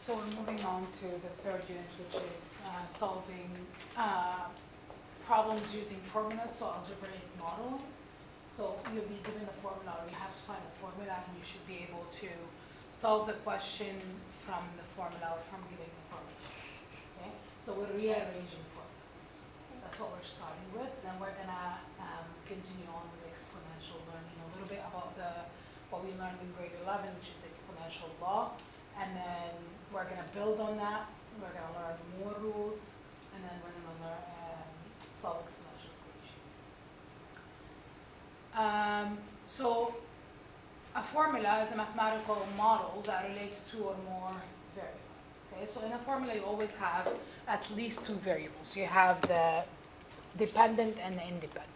So we're moving on to the third unit, which is solving problems using formulas, so algebraic modeling. So you'll be given a formula, or you have to find a formula, and you should be able to solve the question from the formula or from giving information. Okay? So we're rearranging formulas. That's what we're starting with. Then we're gonna continue on with exponential learning, a little bit about what we learned in grade 11, which is the exponential law. And then we're gonna build on that. We're gonna learn more rules, and then we're gonna learn solve exponential equation. So a formula is a mathematical model that relates two or more variables. Okay, so in a formula you always have at least two variables. You have the dependent and the independent.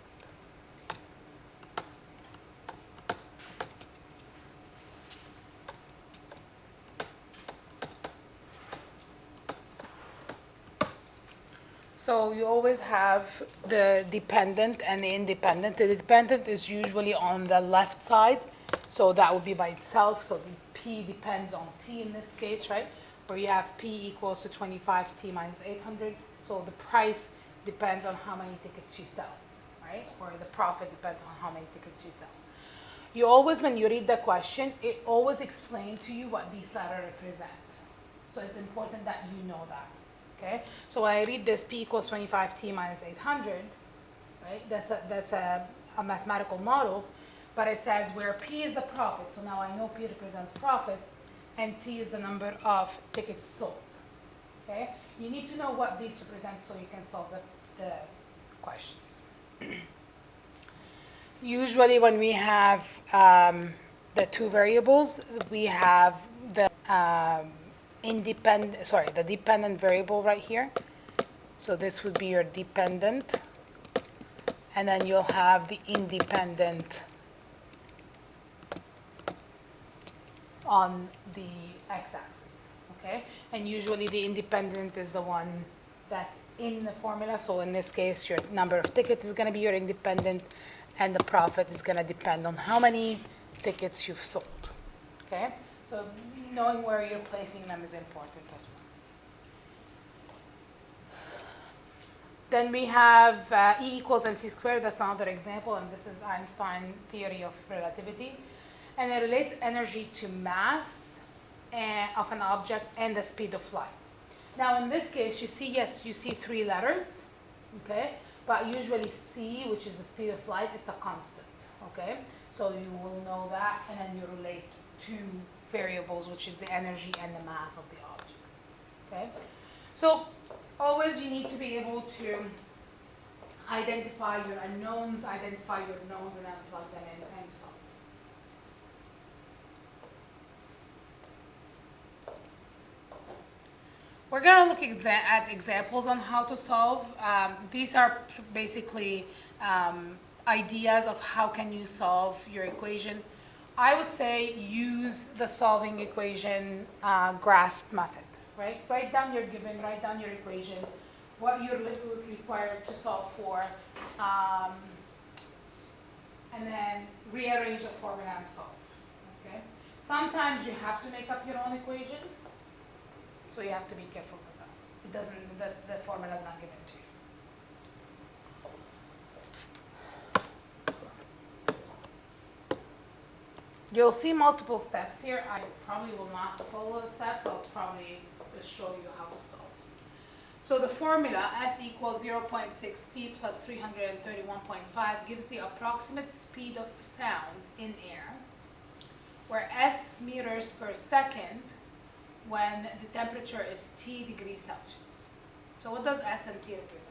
So you always have the dependent and the independent. The dependent is usually on the left side, so that would be by itself. So the P depends on T in this case, right? Where you have P equals to 25T minus 800. So the price depends on how many tickets you sell, right? Or the profit depends on how many tickets you sell. You always, when you read the question, it always explains to you what these letters represent. So it's important that you know that. Okay, so when I read this P equals 25T minus 800, right, that's a mathematical model, but it says where P is the profit, so now I know P represents profit, and T is the number of tickets sold. Okay, you need to know what these represent so you can solve the questions. Usually when we have the two variables, we have the the dependent variable right here. So this would be your dependent, and then you'll have the independent on the x-axis, okay? And usually the independent is the one that's in the formula. So in this case, your number of tickets is going to be your independent, and the profit is going to depend on how many tickets you've sold, okay? So knowing where you're placing them is important as well. Then we have E equals mc squared. That's another example, and this is Einstein's theory of relativity. And it relates energy to mass of an object and the speed of light. Now in this case, you see, yes, you see three letters, okay? But usually C, which is the speed of light, it's a constant, okay? So you will know that, and then you relate two variables, which is the energy and the mass of the object, okay? So always you need to be able to identify your unknowns, identify your knowns, and then plug them in and solve. We're going to look at examples on how to solve. These are basically ideas of how can you solve your equation. I would say use the solving equation grasp method, right? Write down your given, write down your equation, what you're required to solve for, and then rearrange the formula and solve, okay? Sometimes you have to make up your own equation, so you have to be careful with that. It doesn't, the formula is not given to you. You'll see multiple steps here. I probably will not follow the steps. I'll probably just show you how to solve. So the formula S equals 0.6T plus 331.5 gives the approximate speed of sound in air, where S meters per second when the temperature is T degrees Celsius. So what does S and T represent?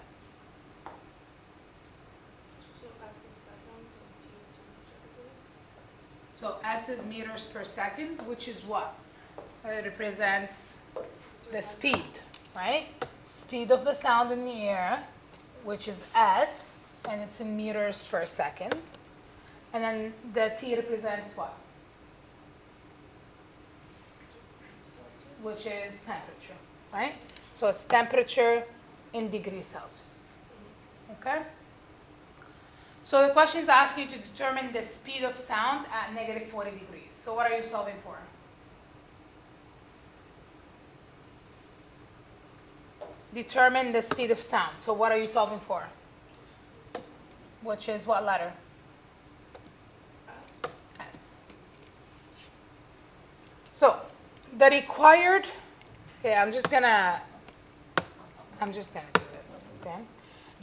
So S is meters per second, which is what? It represents the speed, right? Speed of the sound in the air, which is S, and it's in meters per second. And then the T represents what? Which is temperature, right? So it's temperature in degrees Celsius, okay? So the question is asking you to determine the speed of sound at -40 degrees. So what are you solving for? determine the speed of sound. So what are you solving for? Which is what letter? S. So the required, okay, I'm just gonna do this, okay?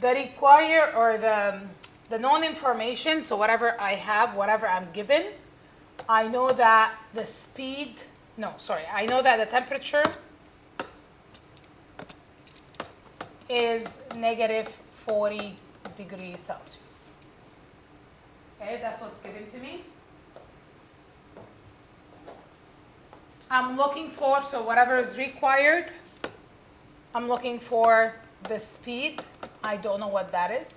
The required, or the known information, so whatever I have, whatever I'm given, I know that the speed, I know that the temperature is negative 40 degrees Celsius. Okay, that's what's given to me. I'm looking for, so whatever is required, I'm looking for the speed. I don't know what that is.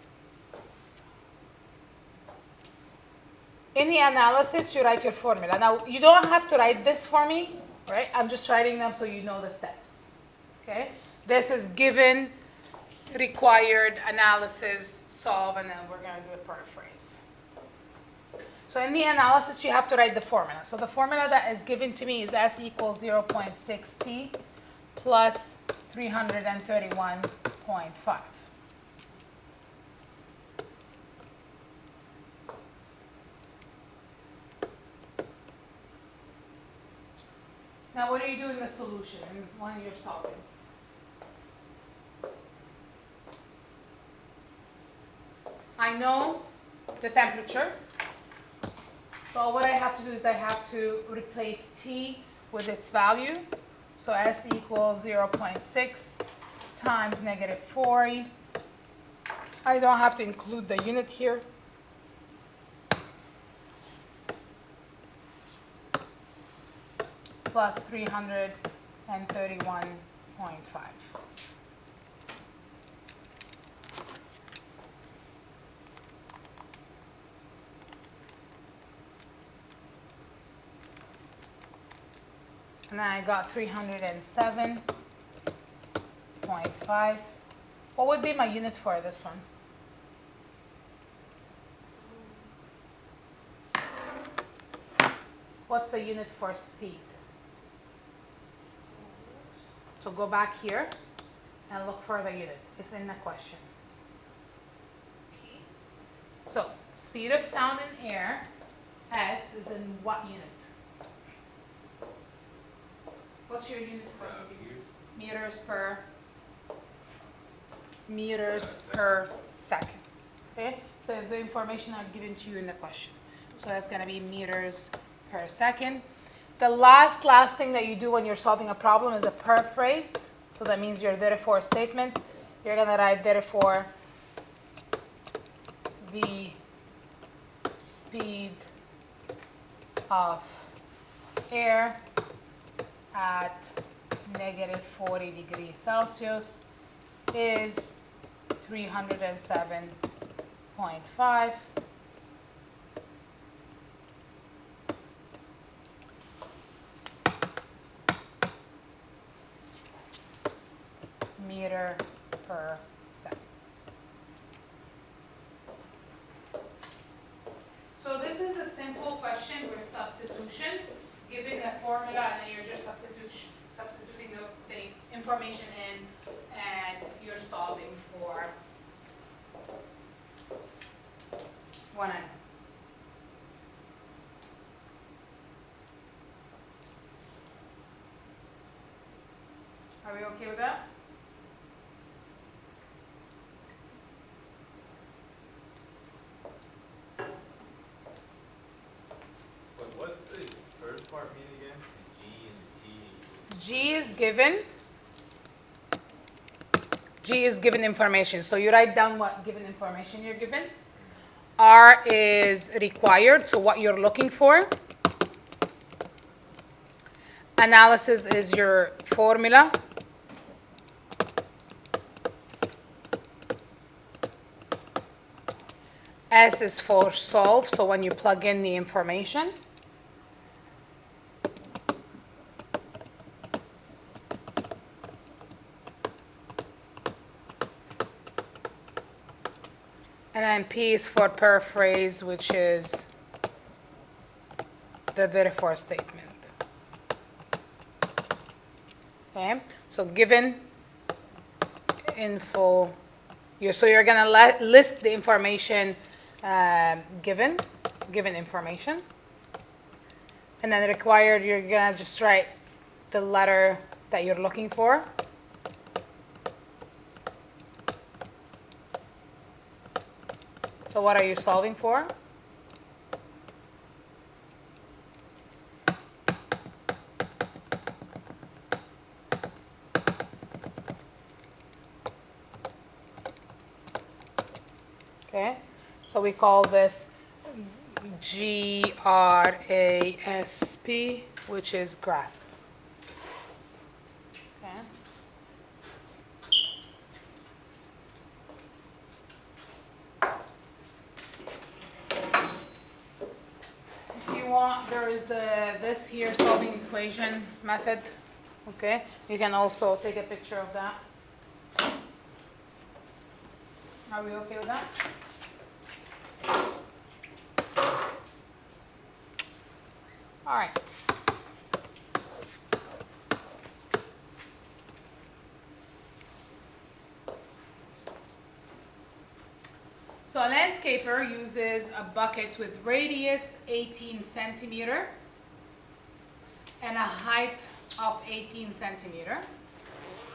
In the analysis, you write your formula. Now, you don't have to write this for me, right? I'm just writing them so you know the steps, okay? This is given, required, analysis, solve, and then we're going to do the paraphrase. So in the analysis, you have to write the formula. So the formula that is given to me is S equals 0.6 T plus 331.5. Now, what do you do in the solution, in the one you're solving? I know the temperature. So what I have to do is I have to replace T with its value. So S equals 0.6 times negative 40. I don't have to include the unit here. Plus 331.5. And then I got 307.5. What would be my unit for this one? What's the unit for speed? So go back here and look for the unit. It's in the question. T. So speed of sound in air, S, is in what unit? What's your unit for speed? Meters per second. Okay, so the information I've given to you in the question. So that's going to be meters per second. The last thing that you do when you're solving a problem is a paraphrase. So that means your therefore statement. You're going to write therefore the speed of air at negative 40 degrees Celsius is 307.5 meter per second. So this is a simple question with substitution. Given the formula, and then you're just substituting the information in, and you're solving for one end. Are we okay with that? What's the first part mean again? The G and the T? G is given. G is given information. So you write down what given information you're given. R is required, so what you're looking for. Analysis is your formula. S is for solve, so when you plug in the information. And then P is for paraphrase, which is the therefore statement. Okay, so given info. So you're gonna list the information given information, and then required, you're gonna just write the letter that you're looking for. So what are you solving for? Okay, so we call this GRASP, which is grasp. Okay. If you want, there is this here solving equation method. Okay, you can also take a picture of that. Are we okay with that? All right. So a landscaper uses a bucket with radius 18 centimeter and a height of 18 centimeter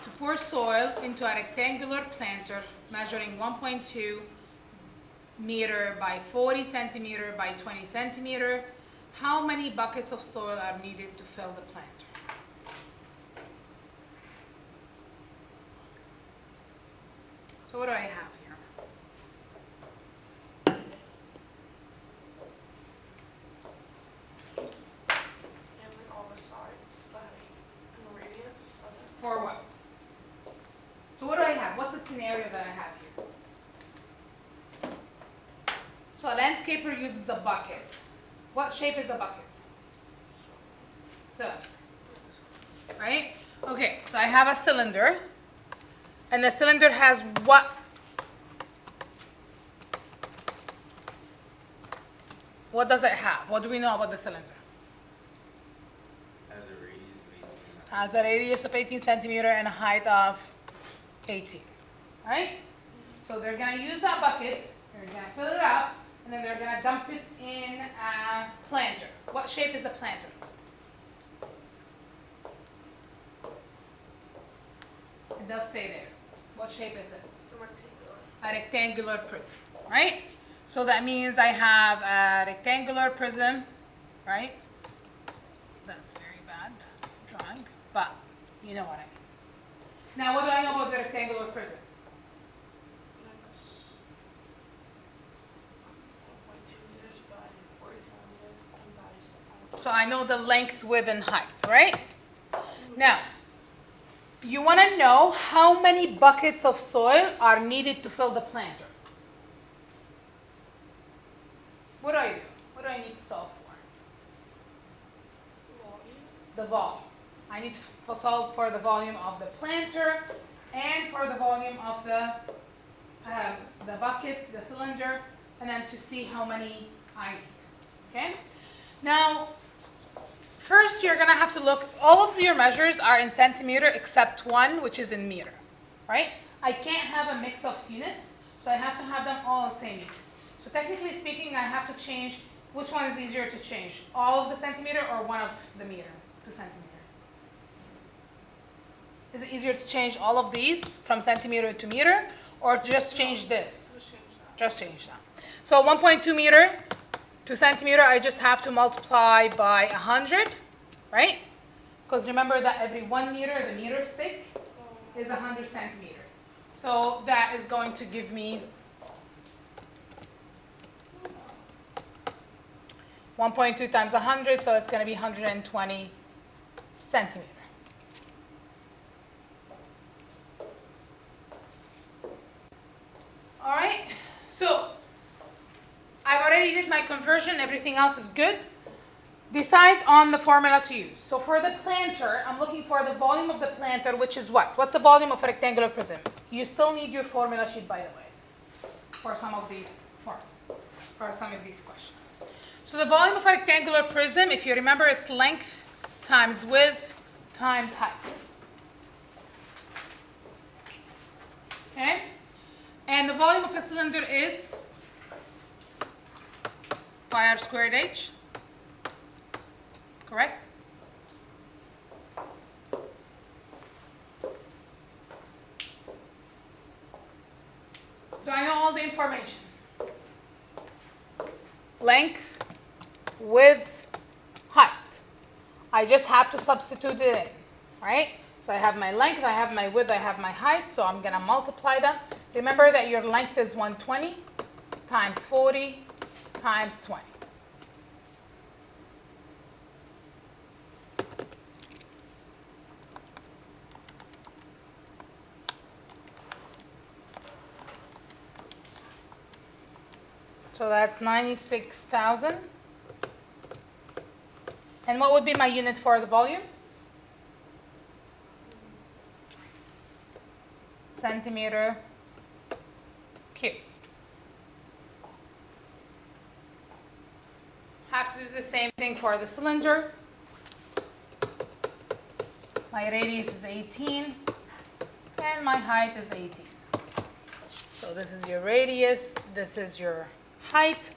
to pour soil into a rectangular planter measuring 1.2 meter by 40 centimeter by 20 centimeter. How many buckets of soil are needed to fill the planter? So what do I have here? And like all the sides, the height, and the radius of it. For what? So what do I have? What's the scenario that I have here? So a landscaper uses a bucket. What shape is a bucket? So, right? Okay, so I have a cylinder, and the cylinder has what? What does it have? What do we know about the cylinder? Has a radius of 18 Has a radius of 18 centimeter and a height of 18, right? So they're gonna use that bucket, they're gonna fill it up, and then they're gonna dump it in a planter. What shape is the planter? It does say there. What shape is it? The rectangular. A rectangular prism, right? So that means I have a rectangular prism, right? That's very bad drawing, but you know what I mean. Now, what do I know about the rectangular prism? Minus 1.2 meters by 40 centimeters and by 7. So I know the length, width, and height, right? Now, you want to know how many buckets of soil are needed to fill the planter. What do I do? What do I need to solve for? Volume. The volume. I need to solve for the volume of the planter and for the volume of the bucket, the cylinder, and then to see how many I need. Okay? Now, first you're going to have to look, all of your measures are in centimeter except one, which is in meter, right? I can't have a mix of units, so I have to have them all in the same meter. So technically speaking, I have to change, which one is easier to change? All of the centimeter or one of the meter to centimeter? Is it easier to change all of these from centimeter to meter, or just change this? Just change that. Just change that. So 1.2 meter to centimeter, I just have to multiply by 100, right? Because remember that every 1 meter, the meter stick, is 100 centimeter. So that is going to give me 1.2 times 100, so it's going to be 120 centimeter. All right, so I've already did my conversion, everything else is good. Decide on the formula to use. So for the planter, I'm looking for the volume of the planter, which is what? What's the volume of a rectangular prism? You still need your formula sheet, by the way, for some of these formulas, for some of these questions. So the volume of a rectangular prism, if you remember, it's length times width times height. Okay? And the volume of a cylinder is pi r squared h, correct? Do I know all the information? Length, width, height. I just have to substitute it in, right? So I have my length, I have my width, I have my height, so I'm gonna multiply them. Remember that your length is 120 times 40 times 20. So that's 96,000. And what would be my unit for the volume? Centimeter cube. Have to do the same thing for the cylinder. My radius is 18 and my height is 18. So this is your radius, this is your height.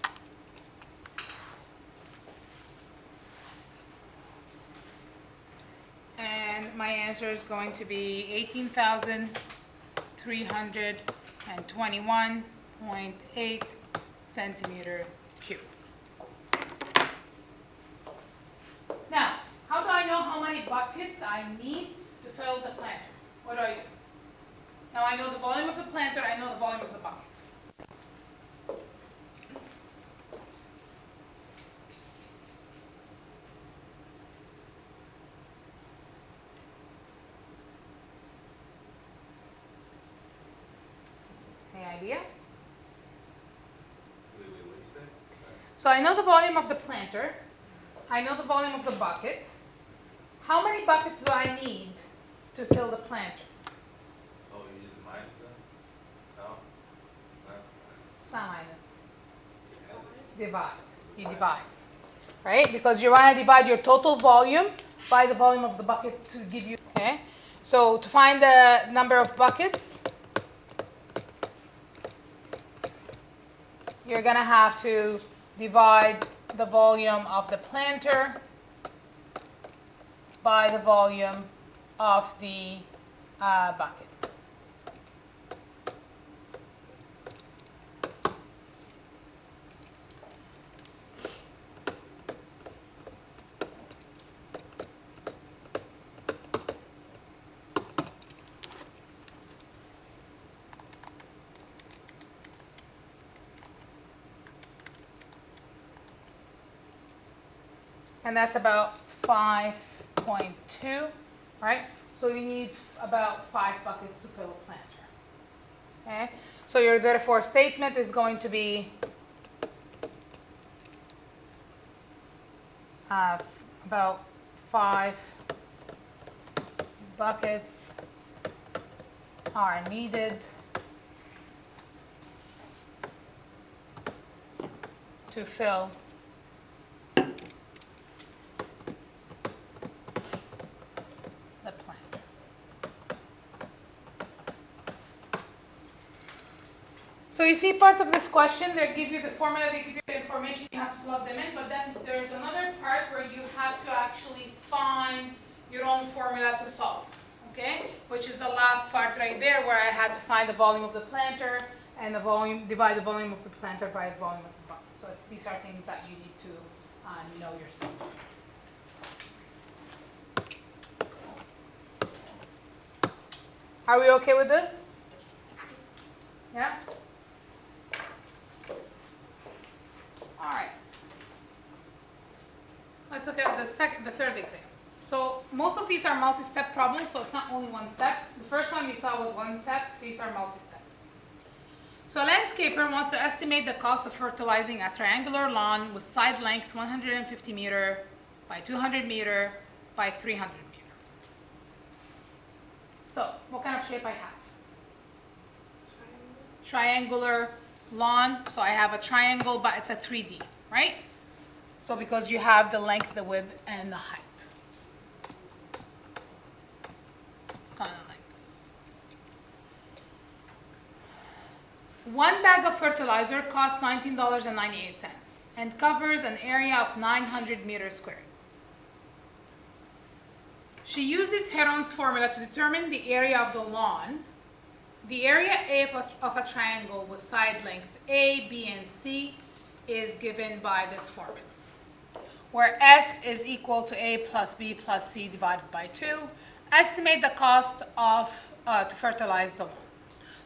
And my answer is going to be 18,321.8 centimeter cube. Now, how do I know how many buckets I need to fill the planter? What do I do? Now I know the volume of the planter, I know the volume of the bucket. Any idea? Wait, what did you say? So I know the volume of the planter. I know the volume of the bucket. How many buckets do I need to fill the planter? Oh, you did the minus then? No? No? It's not minus. Yeah. Divide. You divide. Right? Because you want to divide your total volume by the volume of the bucket to give you. Okay? So to find the number of buckets, you're going to have to divide the volume of the planter by the volume of the bucket. And that's about 5.2, right? So you need about 5 buckets to fill a planter. Okay? So your therefore statement is going to be about 5 buckets are needed to fill the planter. So you see part of this question, they give you the formula, they give you the information, you have to plug them in, but then there's another part where you have to actually find your own formula to solve, okay? Which is the last part right there where I had to find the volume of the planter and the volume, divide the volume of the planter by the volume of the bucket. So these are things that you need to know yourself. Are we okay with this? Yeah? All right. Let's look at the third example. So most of these are multi-step problems, so it's not only one step. The first one we saw was one step. These are multi-steps. So a landscaper wants to estimate the cost of fertilizing a triangular lawn with side length 150 meter by 200 meter by 300 meter. So what kind of shape I have? Triangular lawn. So I have a triangle, but it's a 3D, right? So because you have the length, the width, and the height. Kind of like this. one bag of fertilizer costs $19.98 and covers an area of 900 meters squared. She uses Heron's formula to determine the area of the lawn. The area A of a triangle with side lengths A, B, and C is given by this formula, where S is equal to A plus B plus C divided by 2. Estimate the cost of to fertilize the lawn.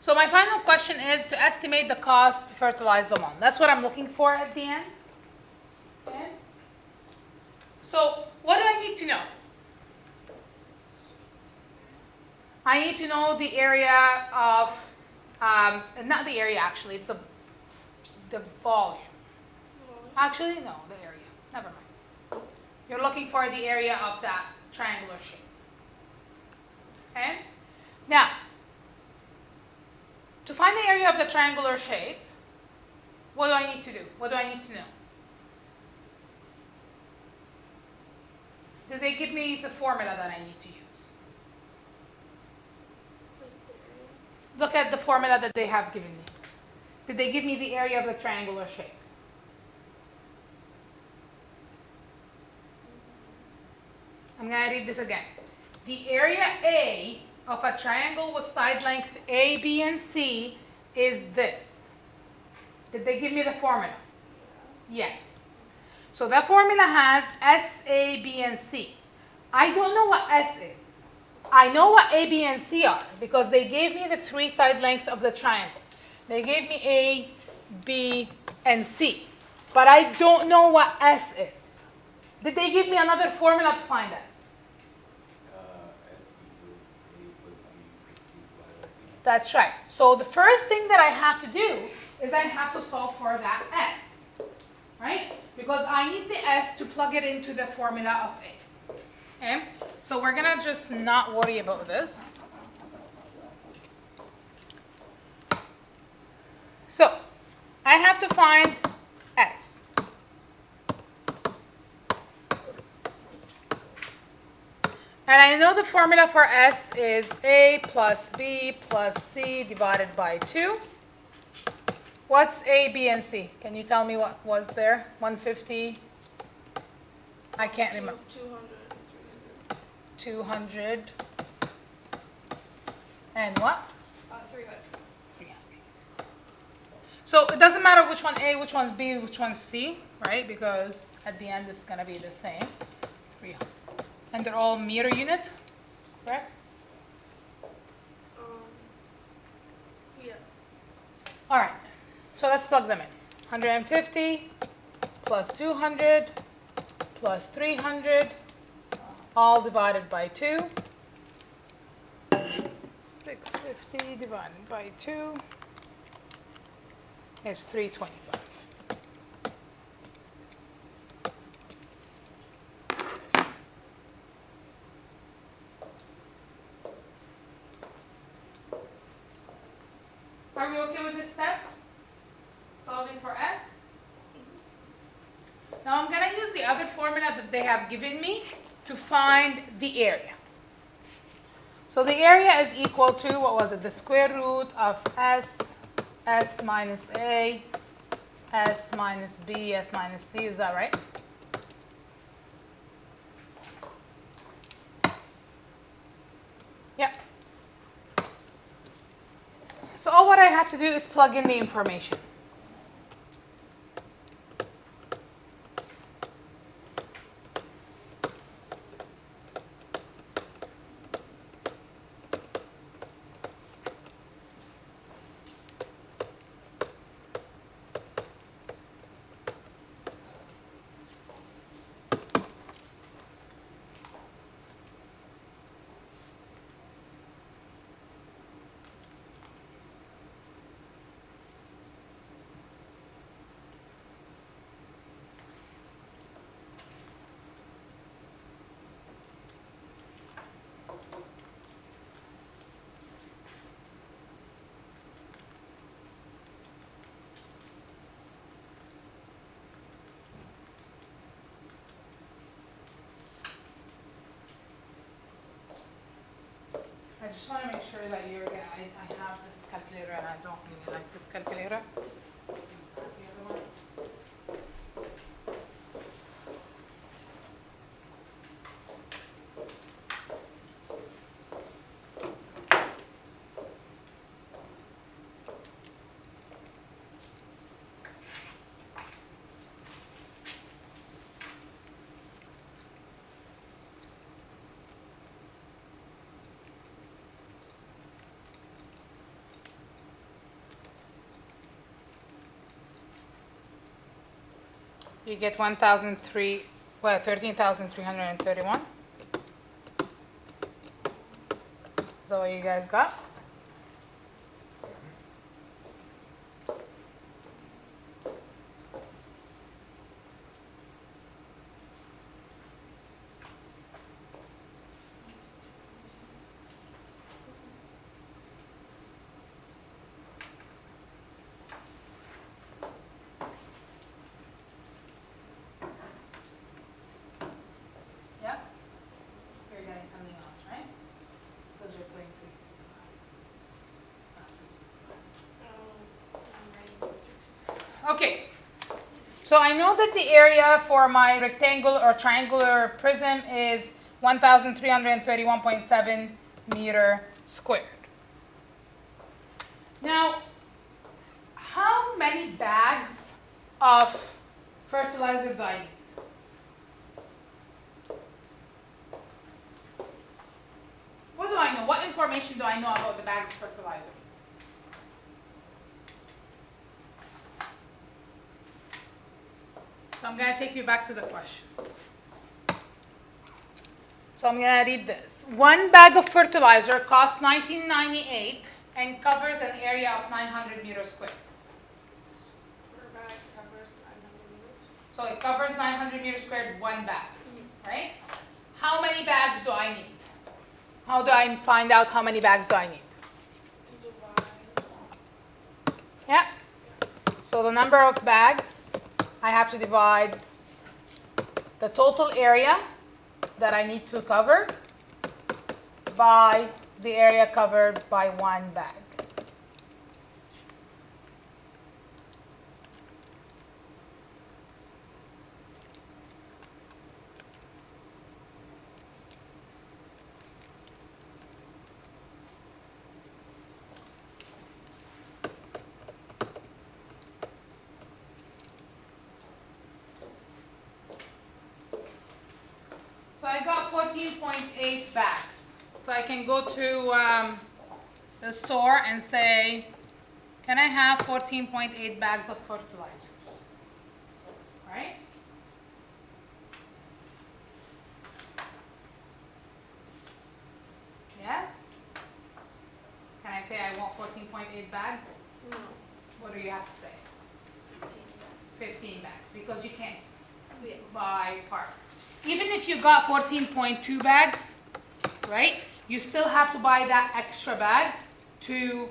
So my final question is to estimate the cost to fertilize the lawn. That's what I'm looking for at the end. Okay. So what do I need to know? I need to know the area of, not the area actually, it's the volume. Actually, no, the area. Never mind. You're looking for the area of that triangular shape. Okay? Now, to find the area of the triangular shape, what do I need to do? What do I need to know? Did they give me the formula that I need to use? Look at the formula that they have given me. Did they give me the area of the triangular shape? I'm going to read this again. The area A of a triangle with side length A, B, and C is this. Did they give me the formula? Yes. So that formula has S, A, B, and C. I don't know what S is. I know what A, B, and C are because they gave me the three side lengths of the triangle. They gave me A, B, and C. But I don't know what S is. Did they give me another formula to find S? S equals A plus B plus C divided by B. That's right. So the first thing that I have to do is I have to solve for that S, right? Because I need the S to plug it into the formula of A. Okay? So we're gonna just not worry about this. So I have to find S. And I know the formula for S is A plus B plus C divided by 2. What's A, B, and C? Can you tell me what was there? 150? I can't remember. 200. And what? 300. 300. So it doesn't matter which one A, which one's B, which one's C, right? Because at the end it's going to be the same. 300. And they're all meter unit, correct? Yeah. All right. So let's plug them in. 150 plus 200 plus 300, all divided by 2. 650 divided by 2 is 325. Are we okay with this step? Solving for S? Now I'm going to use the other formula that they have given me to find the area. So the area is equal to, what was it, the square root of S minus A, S minus B, S minus C, is that right? Yep. So all what I have to do is plug in the information. just want to make sure that you're, I have this calculator and I don't really like this calculator. The other one. You get 13,331. Is that what you guys got? Yep. You're getting something else, right? Because you're putting 365. Okay. So I know that the area for my rectangular or triangular prism is 1,331.7 meter squared. Now, how many bags of fertilizer do I need? What do I know? What information do I know about the bag of fertilizer? So I'm going to take you back to the question. So I'm going to read this. One bag of fertilizer costs $19.98 and covers an area of 900 meters squared. Per bag covers 900 meters. So it covers 900 meters squared, one bag, right? How many bags do I need? How do I find out how many bags do I need? You divide. Yeah. So the number of bags, I have to divide the total area that I need to cover by the area covered by one bag. So I got 14.8 bags. So I can go to the store and say, can I have 14.8 bags of fertilizers? Right? Yes? Can I say I want 14.8 bags? No. What do you have to say? 15 bags, because you can't Yeah. buy part. Even if you got 14.2 bags, right, you still have to buy that extra bag to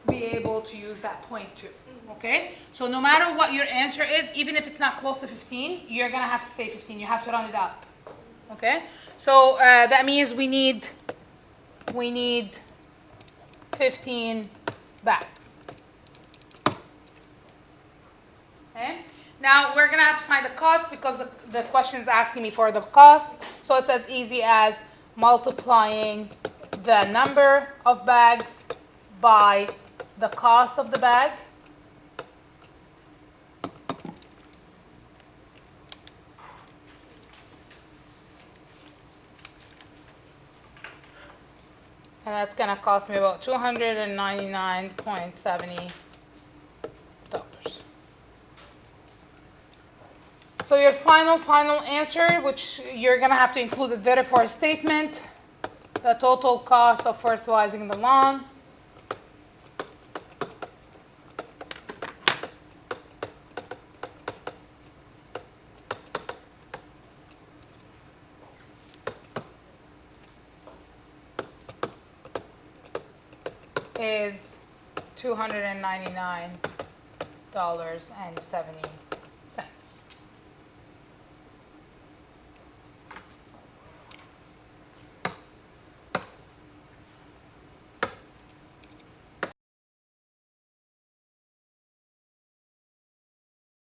be able to use that 0.2, okay? So no matter what your answer is, even if it's not close to 15, you're gonna have to say 15, you have to round it up, okay? So that means we need 15 bags. Okay? Now we're gonna have to find the cost because the question is asking me for the cost. So it's as easy as multiplying the number of bags by the cost of the bag. And that's gonna cost me about $299.70. So your final answer, which you're gonna have to include the therefore statement, the total cost of fertilizing the lawn is $299.70.